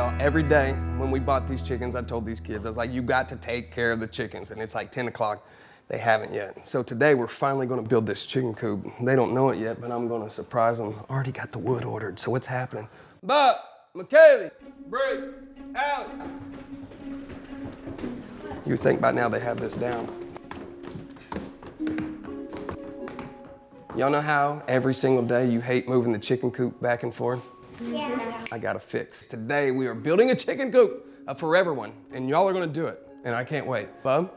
y'all, every day when we bought these chickens, I told these kids, I was like, you got to take care of the chickens. And it's like 10 o'clock. They haven't yet. So today we're finally gonna build this chicken coop. They don't know it yet, but I'm gonna surprise them. Already got the wood ordered, so what's happening? Bob, McKaylee, Bree, Allie. You would think by now they have this down. Y'all know how every single day you hate moving the chicken coop back and forth? Yeah. I got a fix. Today we are building a chicken coop, a forever one, and y'all are gonna do it, and I can't wait. Bub,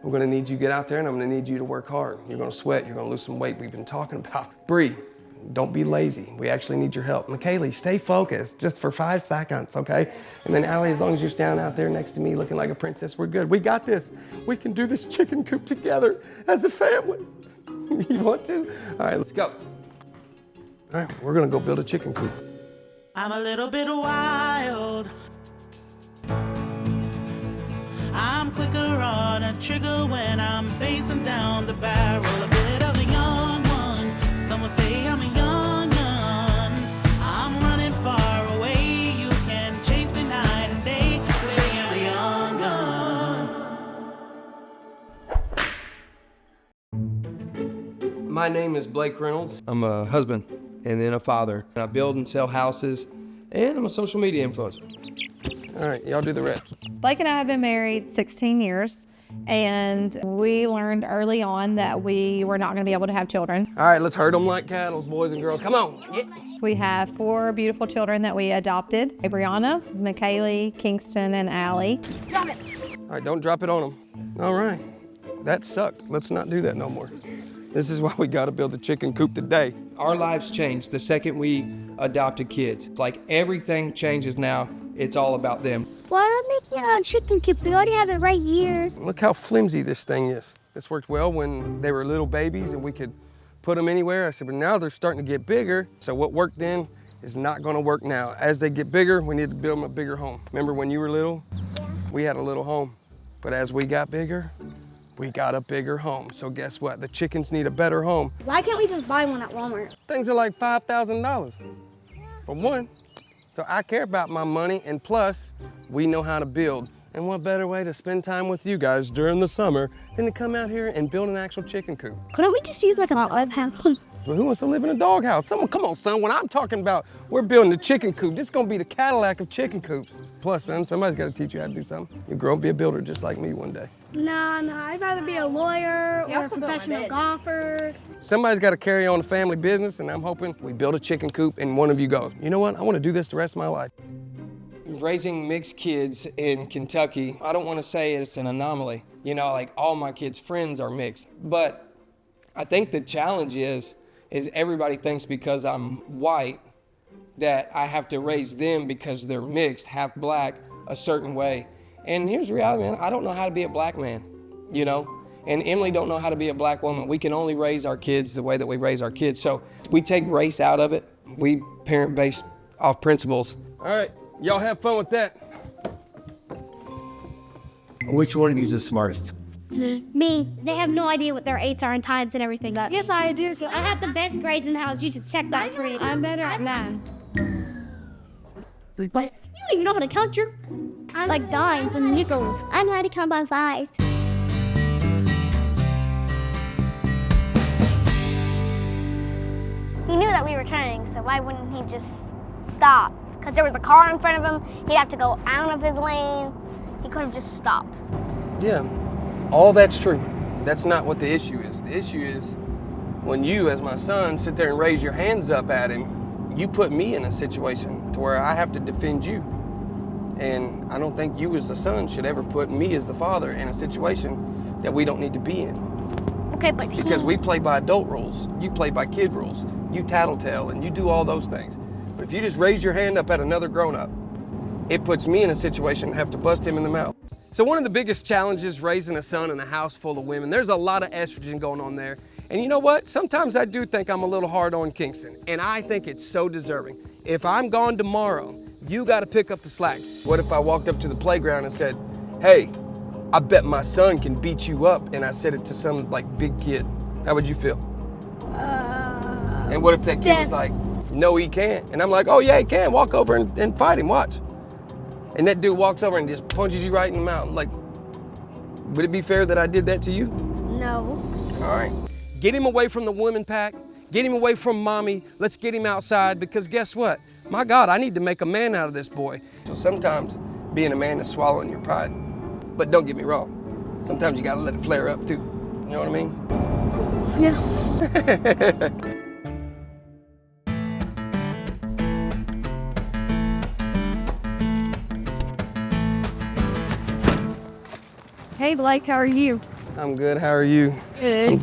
I'm gonna need you to get out there and I'm gonna need you to work hard. You're gonna sweat, you're gonna lose some weight we've been talking about. Bree, don't be lazy. We actually need your help. McKaylee, stay focused just for 5 seconds, okay? And then Allie, as long as you're standing out there next to me looking like a princess, we're good. We got this. We can do this chicken coop together as a family. You want to? All right, let's go. All right, we're gonna go build a chicken coop. I'm a little bit wild. I'm quicker on a trigger when I'm facing down the barrel. A bit of a young one. Some would say I'm a young gun. I'm running far away. You can chase me night and day. Baby, I'm a young gun. My name is Blake Reynolds. I'm a husband and then a father. I build and sell houses, and I'm a social media influencer. All right, y'all do the reps. Blake and I have been married 16 years, and we learned early on that we were not going to be able to have children. All right, let's herd them like cattle, boys and girls. Come on. Yeah. We have 4 beautiful children that we adopted: Brianna, McKaylee, Kingston, and Allie. All right, don't drop it on them. All right, that sucked. Let's not do that no more. This is why we got to build the chicken coop today. Our lives changed the second we adopted kids. Like everything changes now. It's all about them. Why don't they make chicken coops? We already have it right here. Look how flimsy this thing is. This worked well when they were little babies and we could put them anywhere. I said, but now they're starting to get bigger. So what worked then is not gonna work now. As they get bigger, we need to build them a bigger home. Remember when you were little? Yeah. We had a little home. But as we got bigger, we got a bigger home. So guess what? The chickens need a better home. Why can't we just buy one at Walmart? Things are like $5,000 for one. So I care about my money, and plus, we know how to build. And what better way to spend time with you guys during the summer than to come out here and build an actual chicken coop? Couldn't we just use like a dog house? Well, who wants to live in a doghouse? Someone, come on, son. When I'm talking about we're building a chicken coop, this is gonna be the Cadillac of chicken coops. Plus, son, somebody's gotta teach you how to do something. You grow up, be a builder just like me one day. No, I'd rather be a lawyer or a professional golfer. Somebody's gotta carry on the family business, and I'm hoping we build a chicken coop and one of you goes, you know what? I wanna do this the rest of my life. Raising mixed kids in Kentucky, I don't wanna say it's an anomaly. You know, like all my kids' friends are mixed. But I think the challenge is everybody thinks because I'm white that I have to raise them because they're mixed, half black, a certain way. And here's the reality, man, I don't know how to be a black man, you know? And Emily don't know how to be a black woman. We can only raise our kids the way that we raise our kids. So we take race out of it. We parent based off principles. All right, y'all have fun with that. Which one of you is the smartest? Me. They have no idea what their 8s are and times and everything. Yes, I do. I have the best grades in the house. You should check that for me. I'm better at math. But you don't even know how to count your like dimes and nickels. I know how to count by 5. He knew that we were turning, so why wouldn't he just stop? Because there was a car in front of him. He'd have to go out of his lane. He could have just stopped. Yeah, all that's true. That's not what the issue is. The issue is when you, as my son, sit there and raise your hands up at him, you put me in a situation to where I have to defend you. And I don't think you as the son should ever put me as the father in a situation that we don't need to be in. Okay, but Because we play by adult rules, you play by kid rules. You tattletale and you do all those things. But if you just raise your hand up at another grown-up, it puts me in a situation to have to bust him in the mouth. So one of the biggest challenges raising a son in a house full of women, there's a lot of estrogen going on there. And you know what? Sometimes I do think I'm a little hard on Kingston, and I think it's so deserving. If I'm gone tomorrow, you gotta pick up the slack. What if I walked up to the playground and said, hey, I bet my son can beat you up, and I said it to some like big kid? How would you feel? And what if that kid was like, no, he can't? And I'm like, oh yeah, he can. Walk over and fight him, watch. and that dude walks over and just punches you right in the mouth, like, would it be fair that I did that to you? No. All right. Get him away from the women pack. Get him away from mommy. Let's get him outside because guess what? My God, I need to make a man out of this boy. So sometimes being a man is swallowing your pride. But don't get me wrong. Sometimes you gotta let it flare up too. You know what I mean? Yeah. Hey Blake, how are you? I'm good, how are you? Good.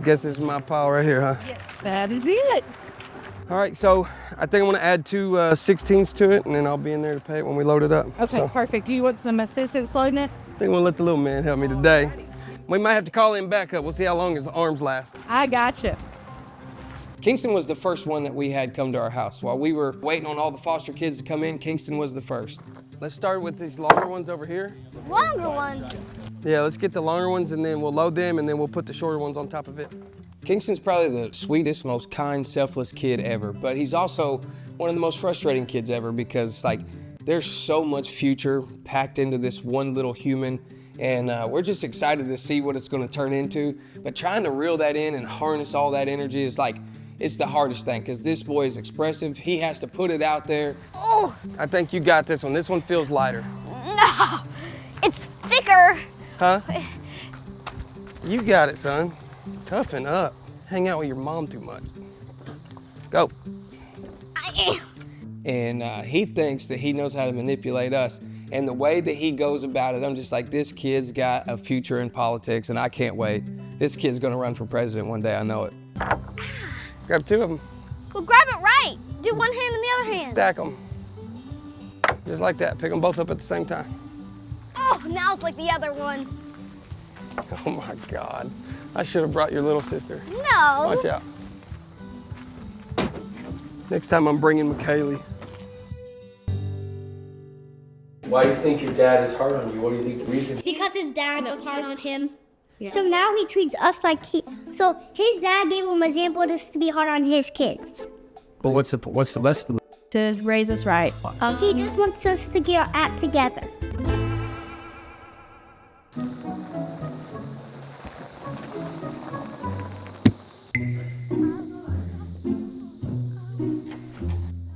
Guess this is my pile right here, huh? Yes, that is it. All right, so I think I'm gonna add two 16s to it and then I'll be in there to pay it when we load it up. Okay, So, perfect. Do you want some assistance loading it? I think we'll let the little man help me today. We might have to call him back up. We'll see how long his arms last. I gotcha. Kingston was the first one that we had come to our house. While we were waiting on all the foster kids to come in, Kingston was the first. Let's start with these longer ones over here. Longer ones. Yeah, let's get the longer ones and then we'll load them and then we'll put the shorter ones on top of it. Kingston's probably the sweetest, most kind, selfless kid ever, but he's also one of the most frustrating kids ever because like there's so much future packed into this one little human and we're just excited to see what it's gonna turn into, but trying to reel that in and harness all that energy is like, it's the hardest thing because this boy is expressive. He has to put it out there. Oh, I think you got this one. This one feels lighter. no. It's thicker. Huh? You got it, son. Toughen up. Hang out with your mom too much. Go. I am. And he thinks that he knows how to manipulate us. And the way that he goes about it, I'm just like, this kid's got a future in politics and I can't wait. This kid's gonna run for president one day, I know it. Grab two of them. Well, grab it right. Do one hand and the other hand. Stack them. Just like that. Pick them both up at the same time. Oh, now it's like the other one. Oh my God. I should have brought your little sister. No. Watch out. Next time I'm bringing McKaylee. Why do you think your dad is hard on you? What do you think the reason? Because his dad was hard on him. Yeah. So now he treats us like so his dad gave him an example just to be hard on his kids. But what's the lesson? To raise us right. He just wants us to get our act together.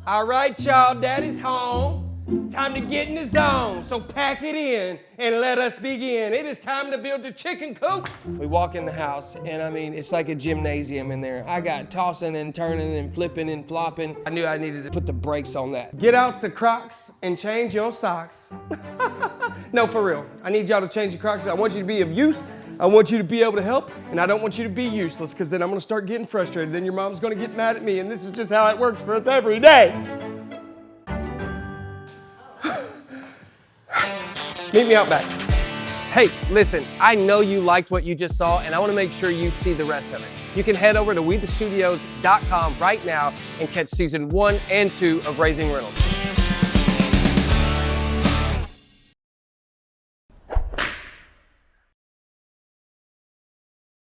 All right, y'all, Daddy's home. Time to get in the zone, so pack it in and let us begin. It is time to build the chicken coop. We walk in the house, and I mean, it's like a gymnasium in there. I got tossing and turning and flipping and flopping. I knew I needed to put the brakes on that. Get out the Crocs and change your socks. No, for real. I need y'all to change your Crocs. I want you to be of use. I want you to be able to help, and I don't want you to be useless, because then I'm gonna start getting frustrated. Then your mom's gonna get mad at me, and this is just how it works for us every day. Meet me out back. Hey, listen, I know you liked what you just saw, and I want to make sure you see the rest of it. You can head over to wethestudios.com right now and catch season 1 and 2 of Raising Reynolds.